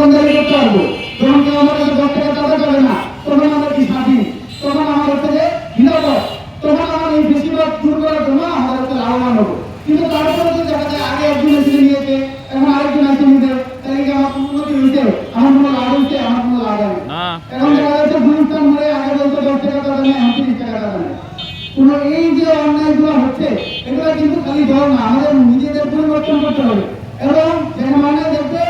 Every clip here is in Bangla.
দোকানদারি করতে পারবো। যখন কেউ আমার কাছে 10 টাকা চাঁদা পাবে না, তখন আমরা কি স্বাধীন, তখন আমার হচ্ছে যে নিরাপদ, তখন আমার এই বেশিরভাগ দূর করার জন্য আমরা হচ্ছে লাভবান হবো। কিন্তু তারপরে যদি দেখা যায় আগে একজন এসে নিয়েছে, এখন আরেকজন এসে নিতে, তাহলে কি আমার উন্নতি হয়েছে? আমার কোনো লাভ হয়েছে? আমার কোনো লাভ হয় না। এখন দেখা যাচ্ছে গুরুস্থান ধরে আগে বলতে 10 টাকা চাঁদা নেই, এখন 30 টাকা চাঁদা নেই। কোনো এই যে অন্যায়গুলো হচ্ছে, এগুলো কিন্তু খালি দল না, আমাদের নিজেদের পরিবর্তন করতে হবে। এবং যেখানে দেখবে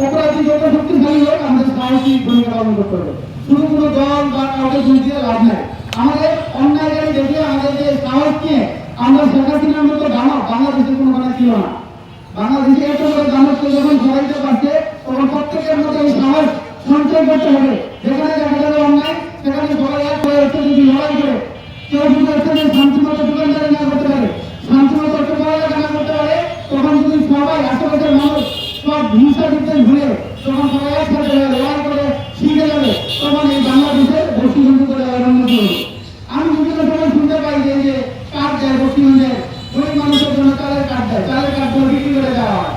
অপরাধী যত শক্তিশালী হোক, আমাদের সাহসী ভূমিকা পালন করতে হবে। শুধু কোনো দল বা কাউকে ভোট দিয়ে লাভ নাই। আমাদের অন্যায়কারী দেখে আমাদের যে সাহস নিয়ে আমরা শেখ হাসিনার মতো দানব বাংলাদেশের কোনো মানে ছিল না। বাংলাদেশে এত বড় দানবকে যখন সবাইতে পারছে, তখন প্রত্যেকের মধ্যে এই সাহস সঞ্চয় করতে হবে। যেখানে দেখা যাবে অন্যায়, সেখানে সবাই এক হয়ে হচ্ছে যদি লড়াই করে, কেউ যদি হচ্ছে যে শান্তিমতো দোকানদারি না করতে পারে, শান্তিমতো হচ্ছে পড়ালেখা না করতে পারে, তখন যদি সবাই আশেপাশের মানুষ সব হিংসা বিদ্বেষ ভুলে যখন সবাই একসাথে লড়াই করে শিখে যাবে, তখন এই বাংলাদেশের বস্তিবন্ধু করে উন্নতি হবে। আমি বিভিন্ন সময় শুনতে পাই যে কার্ড দেয় বস্তিবন্ধের, গরিব মানুষের জন্য চালের কার্ড দেয়, চালের কার্ড করে বিক্রি করে দেওয়া হয়।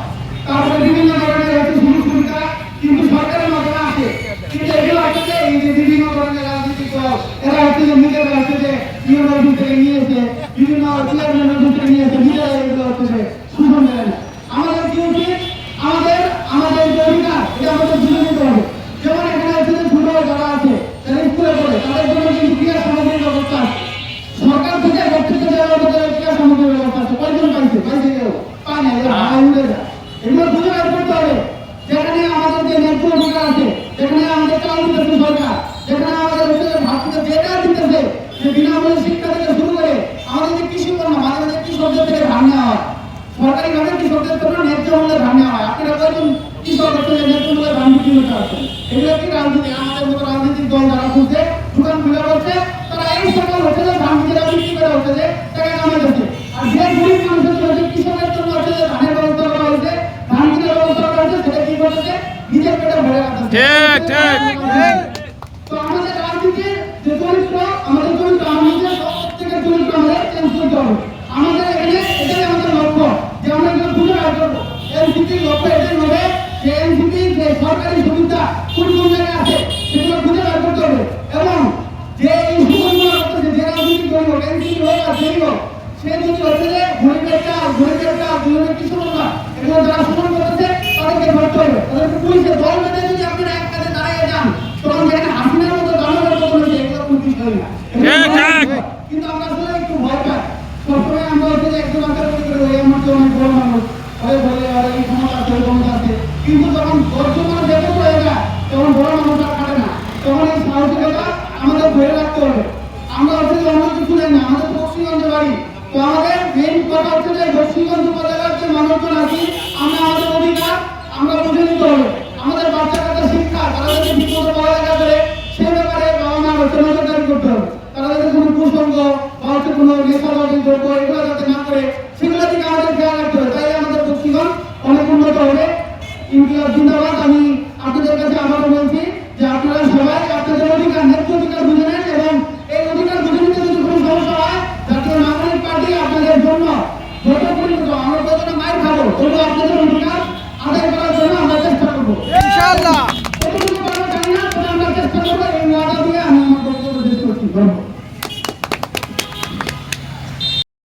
তারপরে বিভিন্ন ধরনের হচ্ছে সুযোগ সুবিধা কিন্তু সরকারের মাধ্যমে আসে, কিন্তু এগুলো আসলে এই যে বিভিন্ন ধরনের রাজনৈতিক দল, এরা হচ্ছে যে নিজেরা হচ্ছে যে ইউনিভার্সিটি থেকে নিয়েছে, বিভিন্ন চেয়ারম্যানের থেকে নিয়েছে, নিজেরা এগুলো হচ্ছে যে সুযোগ দেয় না। আমাদের কি উচিত? আমাদের আমাদের যে অধিকার, এটা আমাদের বুঝে নিতে হবে। যেমন এখানে হচ্ছে যে ছোট যারা আছে, যারা স্কুলে পড়ে, তাদের জন্য কিন্তু ক্রীড়া সামগ্রীর ব্যবস্থা আছে। সরকার থেকে বর্তৃত্ব দেওয়ার মতো ক্রীড়া সামগ্রীর ব্যবস্থা আছে। কয়জন পাইছে? পাইছে কেউ পায় না, এগুলো ভাড়া উড়ে যায়। এগুলো খুঁজে বের করতে হবে। যেখানে আমাদের যে ন্যায্য অধিকার আছে, যেখানে আমাদের চাল দিতেছে সরকার, যেখানে আমাদের হচ্ছে যে ভারতীয় যেটা দিতেছে, যে বিনামূল্যে শিক্ষা থেকে শুরু করে আমাদের যে কৃষি পণ্য, মাঝে মাঝে কৃষকদের থেকে ধান নেওয়া হয়, সরকারি ভাবে কৃষকদের জন্য ন্যায্য মূল্যে ধান নেওয়া হয়। আপনারা কয়জন কৃষক হচ্ছে যে ন্যায্য মূল্যে ধান বিক্রি করতে পারছেন? এগুলো কি রাজনীতি? আমাদের মতো রাজনৈতিক দল যারা খুঁজছে, দোকান খুলে বলছে, তারা এই সরকার হচ্ছে যে ধান নিজেরা বিক্রি করে হচ্ছে যে টাকা কামাইতেছে। আর যে গরিব মানুষের জন্য কৃষকের জন্য হচ্ছে যে ধানের ব্যবস্থা করা হয়েছে, ধান কেনার ব্যবস্থা করা হয়েছে, সেটা কি করতেছে? নিজের পেটে ভরে রাখতেছে। তো আমাদের রাজনীতির যে চরিত্র, আমাদের চরিত্র, আমাদের প্রত্যেকের চরিত্র আমাদের চেঞ্জ করতে হবে। আমাদের এখানে এটাই আমাদের লক্ষ্য, যে আমরা এগুলো খুঁজে বের করবো। এনসিপির লক্ষ্য এটাই হবে যে এনসিপির যে সরকারি সুবিধা কোন কোন জায়গায় আছে, সেগুলো খুঁজে বের করতে হবে। এবং যে এই সুবিধাগুলো হচ্ছে যে রাজনীতি করবো, এনসিপি হোক আর যেই হোক, সে যদি হচ্ছে যে গরিবের কাজ, দুজনের কিছু না, এগুলো যারা সমান করেছে তাদেরকে ধরতে হবে। তাদেরকে পুলিশের দল বেঁধে যদি আপনারা এক কাজে দাঁড়িয়ে যান, তখন যেখানে হাসিনার মতো দানবের মতো হয়েছে, এগুলো কোনো বিষয় না। কিন্তু আমরা আসলে একটু ভয় পাই। সবসময় আমরা হচ্ছে যে একজন আচার করে ওই আমার তো অনেক বড় মানুষ হয়ে বলে আর এই ক্ষমতা আছে, ওই ক্ষমতা আছে, কিন্তু যখন বর্তমান ব্যাপক হয়ে যায়, তখন বড় মানুষ আর কাটে না। তখন এই সাহসিকতা আমাদের ধরে রাখতে হবে। আমরা হচ্ছে যে অন্য কিছু নেই না, আমাদের বক্সিগঞ্জে বাড়ি। তো আমাদের মেইন কথা হচ্ছে যে বক্সিগঞ্জ উপজেলার যে মানুষজন আছি, আমরা আমাদের অধিকার আমরা বুঝে নিতে হবে। আমাদের বাচ্চা কাচ্চা শিক্ষা, তারা যদি ঠিকমতো পড়ালেখা করে, সে ব্যাপারে বাবা মা হচ্ছে নজরদারি করতে হবে। তারা যাতে কোনো কুসঙ্গ বা হচ্ছে কোনো নেশাবাদী দ্রব্য এগুলো যাতে না করে, সেগুলো থেকে আমাদের খেয়াল রাখতে হবে। তাই আমাদের বক্সিগঞ্জ অনেক উন্নত হবে। ইনকিলাব জিন্দাবাদ। আমি আপনাদের কাছে আবারও বলছি যে আপনারা সবাই আপনাদের অধিকার, ন্যায্য অধিকার বুঝে নেন, এবং এই অধিকার বুঝে নিতে যদি কোনো সমস্যা হয়, জাতীয় নাগরিক পার্টি আপনাদের জন্য যত পরিণত, আমরা কতটা মাইর খাবো, তবু আপনাদের অধিকার আদায়